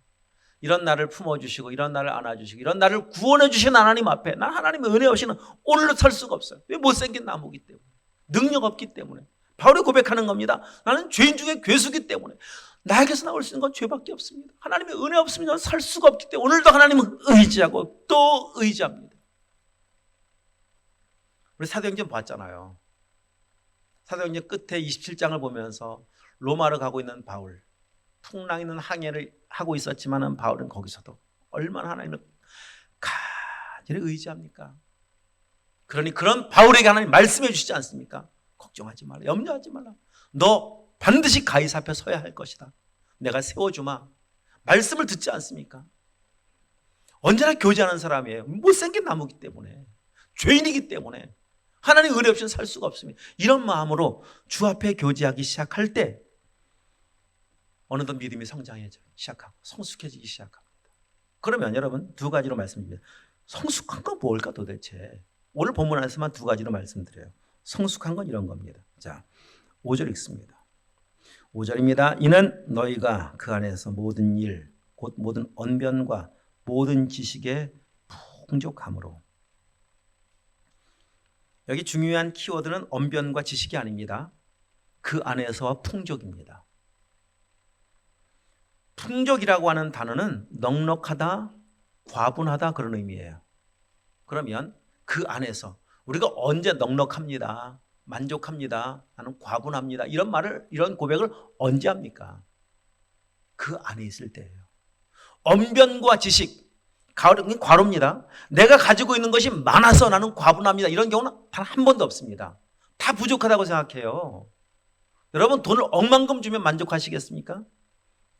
Speaker 1: 이런 나를 품어주시고 이런 나를 안아주시고 이런 나를 구원해 주신 하나님 앞에 난 하나님의 은혜 없이는 오늘로 설 수가 없어요. 왜? 못생긴 나무기 때문에, 능력 없기 때문에. 바울이 고백하는 겁니다. 나는 죄인 중에 괴수기 때문에 나에게서 나올 수 있는 건 죄밖에 없습니다. 하나님의 은혜 없으면 살 수가 없기 때문에 오늘도 하나님을 의지하고 또 의지합니다. 우리 사도행전 봤잖아요. 사도행전 끝에 27장을 보면서 로마로 가고 있는 바울, 풍랑 있는 항해를 하고 있었지만 바울은 거기서도 얼마나 하나님을 간절히 의지합니까? 그러니 그런 바울에게 하나님 말씀해 주시지 않습니까? 걱정하지 말라, 염려하지 말라. 너 반드시 가이사 앞에 서야 할 것이다. 내가 세워주마. 말씀을 듣지 않습니까? 언제나 교제하는 사람이에요. 못생긴 나무기 때문에, 죄인이기 때문에 하나님 은혜 없이는 살 수가 없습니다. 이런 마음으로 주 앞에 교제하기 시작할 때 어느덧 믿음이 성장해지기 시작하고 성숙해지기 시작합니다. 그러면 여러분 두 가지로 말씀드립니다. 성숙한 건 뭘까 도대체? 오늘 본문 안에서만 두 가지로 말씀드려요. 성숙한 건 이런 겁니다. 자, 5절 읽습니다. 5절입니다. 이는 너희가 그 안에서 모든 일, 곧 모든 언변과 모든 지식에 풍족함으로. 여기 중요한 키워드는 언변과 지식이 아닙니다. 그 안에서와 풍족입니다. 풍족이라고 하는 단어는 넉넉하다, 과분하다 그런 의미예요. 그러면 그 안에서 우리가 언제 넉넉합니다, 만족합니다, 나는 과분합니다 이런 고백을 언제 합니까? 그 안에 있을 때예요. 언변과 지식, 과로입니다. 내가 가지고 있는 것이 많아서 나는 과분합니다 이런 경우는 단 한 번도 없습니다. 다 부족하다고 생각해요. 여러분 돈을 억만큼 주면 만족하시겠습니까?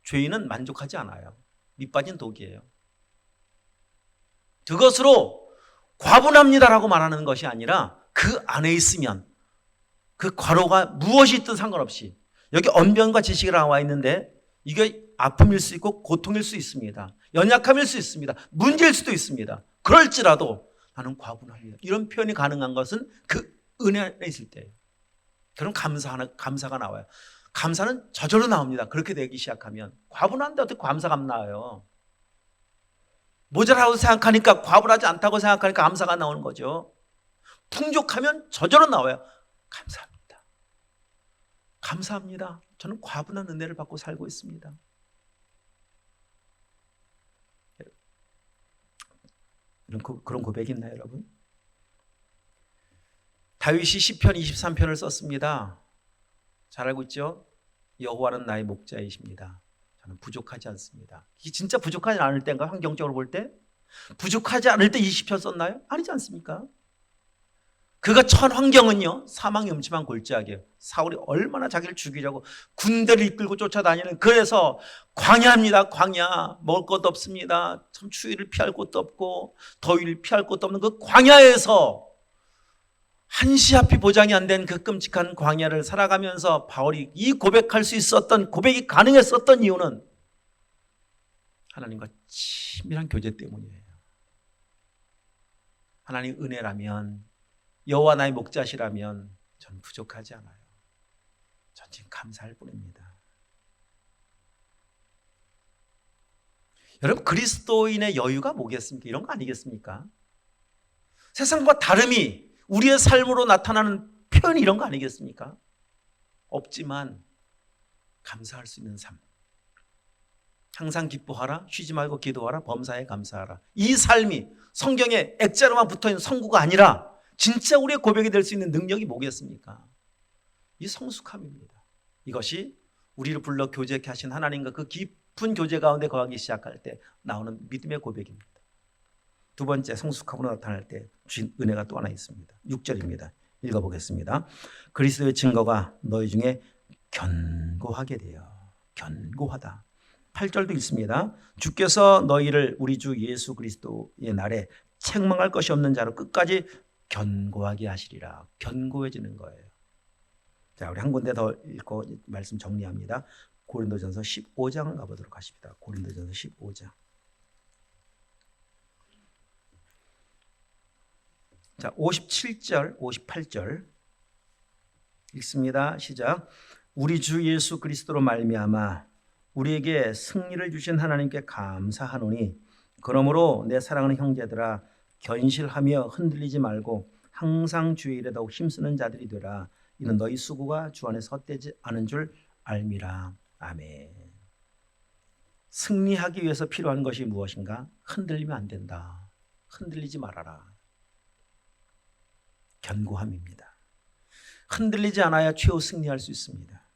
Speaker 1: 죄인은 만족하지 않아요. 밑빠진 독이에요. 그것으로 과분합니다라고 말하는 것이 아니라 그 안에 있으면 그 과로가 무엇이 있든 상관없이, 여기 언변과 지식이 나와 있는데 이게 아픔일 수 있고 고통일 수 있습니다. 연약함일 수 있습니다. 문제일 수도 있습니다. 그럴지라도 나는 과분합니다. 이런 표현이 가능한 것은 그 은혜 안에 있을 때예요. 그럼 감사가 나와요. 감사는 저절로 나옵니다. 그렇게 되기 시작하면. 과분한데 어떻게 감사가 나와요? 모자라고 생각하니까, 과분하지 않다고 생각하니까 감사가 나오는 거죠. 풍족하면 저절로 나와요. 감사합니다. 감사합니다. 저는 과분한 은혜를 받고 살고 있습니다. 그런 고백이 있나요, 여러분? 다윗이 시편 23편을 썼습니다. 잘 알고 있죠? 여호와는 나의 목자이십니다. 저는 부족하지 않습니다. 이게 진짜 부족하지 않을 때인가? 환경적으로 볼 때? 부족하지 않을 때 이 시편 썼나요? 아니지 않습니까? 그가 처한 환경은요, 사망의 음침한 골짜기예요. 사울이 얼마나 자기를 죽이려고 군대를 이끌고 쫓아다니는, 그래서 광야입니다. 광야. 먹을 것도 없습니다. 참 추위를 피할 곳도 없고 더위를 피할 곳도 없는 그 광야에서 한시 앞이 보장이 안 된 그 끔찍한 광야를 살아가면서 바울이 이 고백할 수 있었던, 고백이 가능했었던 이유는 하나님과 친밀한 교제 때문이에요. 하나님 은혜라면, 여호와 나의 목자시라면 전 부족하지 않아요. 전 지금 감사할 뿐입니다. 여러분, 그리스도인의 여유가 뭐겠습니까? 이런 거 아니겠습니까? 세상과 다름이 우리의 삶으로 나타나는 표현이 이런 거 아니겠습니까? 없지만 감사할 수 있는 삶. 항상 기뻐하라, 쉬지 말고 기도하라, 범사에 감사하라. 이 삶이 성경에 액자로만 붙어있는 성구가 아니라 진짜 우리의 고백이 될 수 있는 능력이 뭐겠습니까? 이 성숙함입니다. 이것이 우리를 불러 교제케 하신 하나님과 그 깊은 교제 가운데 거하기 시작할 때 나오는 믿음의 고백입니다. 두 번째, 성숙함으로 나타날 때 주신 은혜가 또 하나 있습니다. 6절입니다. 읽어보겠습니다. 그리스도의 증거가 너희 중에 견고하게 되어. 견고하다. 8절도 있습니다. 주께서 너희를 우리 주 예수 그리스도의 날에 책망할 것이 없는 자로 끝까지 견고하게 하시리라. 견고해지는 거예요. 자, 우리 한 군데 더 읽고 말씀 정리합니다. 고린도전서 15장을 가보도록 하십니다. 고린도전서 15장. 자, 57절, 58절 읽습니다. 시작. 우리 주 예수 그리스도로 말미암아 우리에게 승리를 주신 하나님께 감사하노니, 그러므로 내 사랑하는 형제들아, 견실하며 흔들리지 말고 항상 주의 일에 더욱 힘쓰는 자들이 되라. 이는 너희 수고가 주 안에서 헛되지 않은 줄 알미라. 아멘. 승리하기 위해서 필요한 것이 무엇인가? 흔들리면 안 된다. 흔들리지 말아라. 견고함입니다. 흔들리지 않아야 최후 승리할 수 있습니다.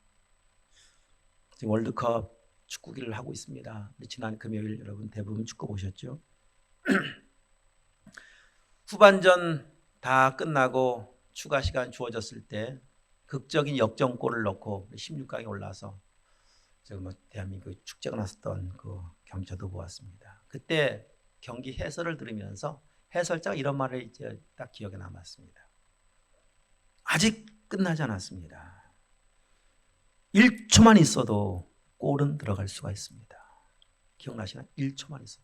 Speaker 1: 지금 월드컵 축구기를 하고 있습니다. 지난 금요일 여러분 대부분 축구 보셨죠? 후반전 다 끝나고 추가 시간 주어졌을 때 극적인 역전골을 넣고 16강에 올라서 지금 대한민국 축제가 났었던 그 경기 저도 보았습니다. 그때 경기 해설을 들으면서 해설자가 이런 말을 이제 딱 기억에 남았습니다. 아직 끝나지 않았습니다. 1초만 있어도 골은 들어갈 수가 있습니다. 기억나시나요? 1초만 있어도.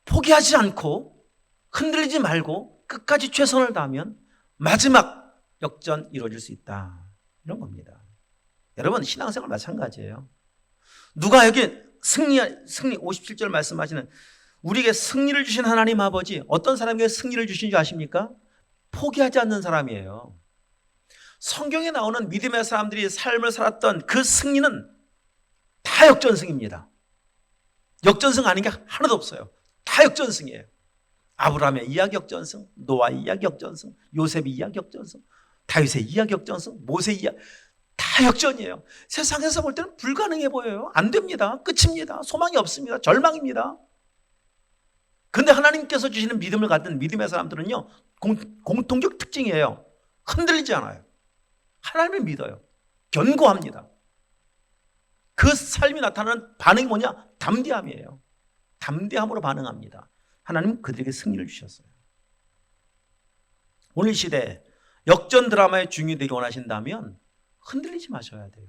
Speaker 1: 포기하지 않고 흔들리지 말고 끝까지 최선을 다하면 마지막 역전 이루어질 수 있다. 이런 겁니다. 여러분, 신앙생활 마찬가지예요. 누가 여기 승리 57절 말씀하시는 우리에게 승리를 주신 하나님 아버지, 어떤 사람에게 승리를 주신 줄 아십니까? 포기하지 않는 사람이에요. 성경에 나오는 믿음의 사람들이 삶을 살았던 그 승리는 다 역전승입니다. 역전승 아닌 게 하나도 없어요. 다 역전승이에요. 아브라함의 이야기 역전승, 노아의 이야기 역전승, 요셉의 이야기 역전승, 다윗의 이야기 역전승, 모세의 이야기, 다 역전이에요. 세상에서 볼 때는 불가능해 보여요. 안 됩니다. 끝입니다. 소망이 없습니다. 절망입니다. 그런데 하나님께서 주시는 믿음을 갖는 믿음의 사람들은요, 공통적 특징이에요. 흔들리지 않아요. 하나님을 믿어요. 견고합니다. 그 삶이 나타나는 반응이 뭐냐? 담대함이에요. 담대함으로 반응합니다. 하나님은 그들에게 승리를 주셨어요. 오늘 시대에 역전 드라마의 주인이 되기 원하신다면 흔들리지 마셔야 돼요.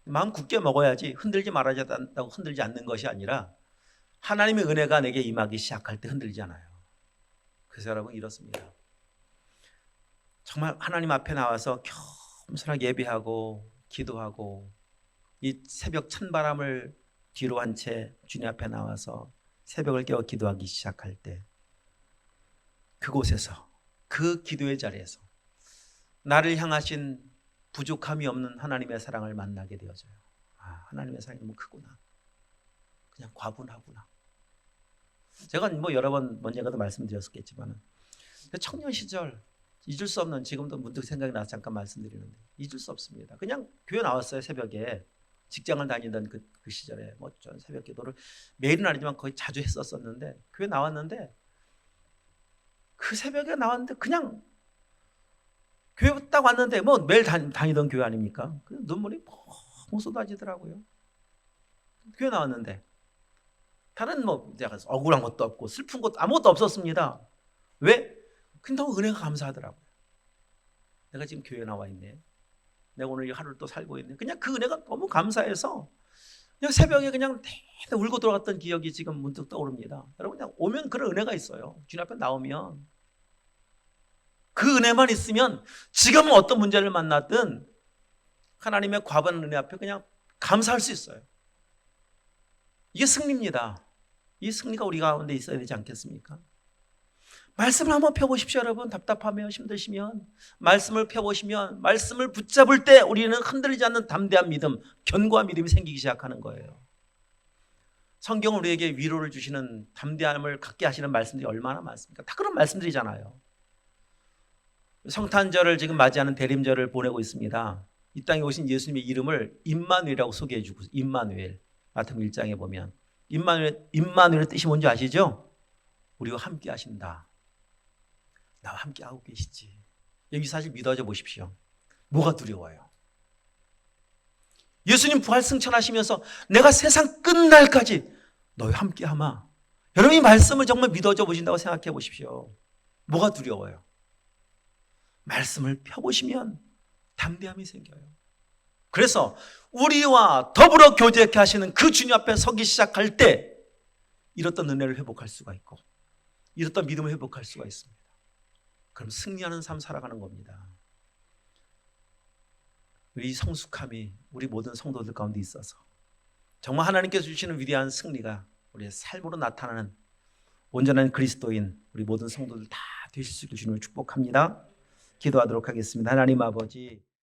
Speaker 1: 마음 굳게 먹어야지. 흔들지 말아야 한다고 흔들지 않는 것이 아니라 하나님의 은혜가 내게 임하기 시작할 때 흔들리지 않아요. 그래서 여러분 이렇습니다. 정말 하나님 앞에 나와서 겸손하게 예배하고 기도하고 이 새벽 찬바람을 뒤로 한 채 주님 앞에 나와서 새벽을 깨워 기도하기 시작할 때 그곳에서 그 기도의 자리에서 나를 향하신 부족함이 없는 하나님의 사랑을 만나게 되어져요. 아, 하나님의 사랑이 너무 크구나. 그냥 과분하구나. 제가 여러 번 언젠가도 말씀드렸겠지만 청년 시절 잊을 수 없는, 지금도 문득 생각이 나서 잠깐 말씀드리는데 잊을 수 없습니다. 그냥 교회 나왔어요. 새벽에 직장을 다니던 그 시절에 전 새벽 기도를 매일은 아니지만 거의 자주 했었었는데 교회 나왔는데 그 새벽에 나왔는데 그냥 교회 딱 왔는데 매일 다니던 교회 아닙니까? 눈물이 펑 쏟아지더라고요. 교회 나왔는데 다른 억울한 것도 없고 슬픈 것도 아무것도 없었습니다. 왜? 근데 너무 은혜가 감사하더라고요. 내가 지금 교회에 나와 있네. 내가 오늘 이 하루를 또 살고 있네. 그냥 그 은혜가 너무 감사해서 그냥 새벽에 그냥 울고 돌아갔던 기억이 지금 문득 떠오릅니다. 여러분 그냥 오면 그런 은혜가 있어요. 주님 앞에 나오면 그 은혜만 있으면 지금은 어떤 문제를 만났든 하나님의 과분한 은혜 앞에 그냥 감사할 수 있어요. 이게 승리입니다. 이 승리가 우리 가운데 있어야 되지 않겠습니까? 말씀을 한번 펴보십시오. 여러분 답답하면 힘드시면 말씀을 펴보시면 말씀을 붙잡을 때 우리는 흔들리지 않는 담대한 믿음, 견고한 믿음이 생기기 시작하는 거예요. 성경은 우리에게 위로를 주시는 담대함을 갖게 하시는 말씀들이 얼마나 많습니까? 다 그런 말씀들이잖아요. 성탄절을 지금 맞이하는 대림절을 보내고 있습니다. 이 땅에 오신 예수님의 이름을 임마누엘이라고 소개해 주고, 임마누엘 마태복음 1장에 보면 임마누엘의 뜻이 뭔지 아시죠? 우리와 함께 하신다. 나와 함께 하고 계시지. 여기 사실 믿어져 보십시오. 뭐가 두려워요? 예수님 부활 승천하시면서 내가 세상 끝날까지 너와 함께 하마. 여러분 이 말씀을 정말 믿어져 보신다고 생각해 보십시오. 뭐가 두려워요? 말씀을 펴보시면 담대함이 생겨요. 그래서 우리와 더불어 교제케 하시는 그 주님 앞에 서기 시작할 때 잃었던 은혜를 회복할 수가 있고 잃었던 믿음을 회복할 수가 있습니다. 그럼 승리하는 삶 살아가는 겁니다. 우리 성숙함이 우리 모든 성도들 가운데 있어서 정말 하나님께서 주시는 위대한 승리가 우리의 삶으로 나타나는 온전한 그리스도인 우리 모든 성도들 다 되실 수 있게 주님을 축복합니다. 기도하도록 하겠습니다. 하나님 아버지,